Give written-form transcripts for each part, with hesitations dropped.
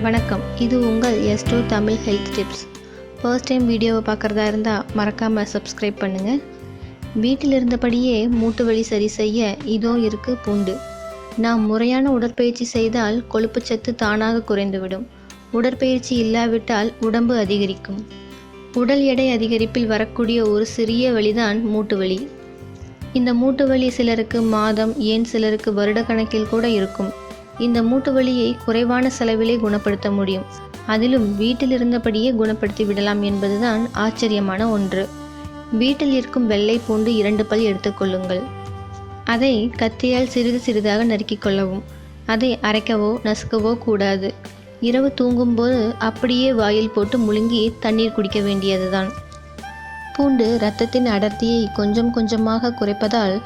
வணக்கம், இது உங்கள் S2 Tamil health tips. First time வீடியோவை பார்க்குறதா இருந்தால் மறக்காமல் சப்ஸ்கிரைப் பண்ணுங்கள். வீட்டில் இருந்தபடியே மூட்டு வலி சரி செய்ய இதோ இருக்குது பூண்டு. நாம் முறையான உடற்பயிற்சி செய்தால் கொழுப்புச்சத்து தானாக குறைந்துவிடும். உடற்பயிற்சி இல்லாவிட்டால் உடம்பு அதிகரிக்கும். உடல் எடை அதிகரிப்பில் வரக்கூடிய ஒரு சிறிய வலிதான் மூட்டு வலி. இந்த மூட்டு வலி சிலருக்கு மாதம், ஏன் சிலருக்கு வருடக்கணக்கில் கூட இருக்கும். இந்த மூட்டு வலியை குறைவான செலவிலே குணப்படுத்த முடியும். அதிலும் வீட்டில் இருந்தபடியே குணப்படுத்தி விடலாம் என்பதுதான் ஆச்சரியமான ஒன்று. வீட்டில் இருக்கும் வெள்ளை பூண்டு 2 பல் எடுத்துக்கொள்ளுங்கள். அதை கத்தியால் சிறிது சிறிதாக நறுக்கிக் கொள்ளவும். அதை அரைக்கவோ நசுக்கவோ கூடாது. இரவு தூங்கும்போது அப்படியே வாயில் போட்டு முழுங்கி தண்ணீர் குடிக்க வேண்டியதுதான். பூண்டு இரத்தத்தின் அடர்த்தியை கொஞ்சம் கொஞ்சமாக குறைப்பதால்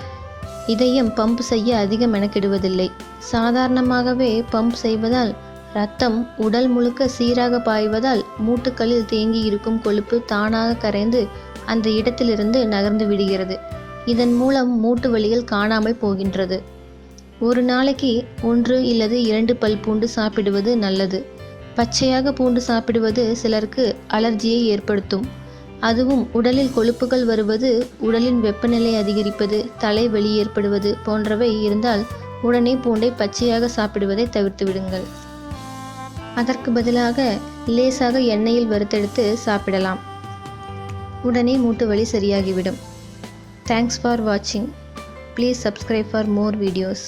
இதயம் பம்ப் செய்ய அதிக மெனக்கிடுவதில்லை. சாதாரணமாகவே பம்ப் செய்வதால் இரத்தம் உடல் முழுக்க சீராக பாய்வதால் மூட்டுகளில் தேங்கி இருக்கும் கொழுப்பு தானாக கரைந்து அந்த இடத்திலிருந்து நகர்ந்து விடுகிறது. இதன் மூலம் மூட்டு வலிகள் காணாமல் போகின்றது. ஒரு நாளைக்கு 1 இல்லது 2 பல் பூண்டு சாப்பிடுவது நல்லது. பச்சையாக பூண்டு சாப்பிடுவது சிலருக்கு அலர்ஜியை ஏற்படுத்தும். அதுவும் உடலில் கொழுப்புகள் வருவது, உடலின் வெப்பநிலை அதிகரிப்பது, தலைவலி ஏற்படுவது போன்றவை இருந்தால் உடனே பூண்டை பச்சையாக சாப்பிடுவதை தவிர்த்து விடுங்கள். அதற்கு பதிலாக லேசாக எண்ணெயில் வறுத்தெடுத்து சாப்பிடலாம். உடனே மூட்டு வலி சரியாகிவிடும். தேங்க்ஸ் ஃபார் வாட்சிங். Please subscribe for more videos.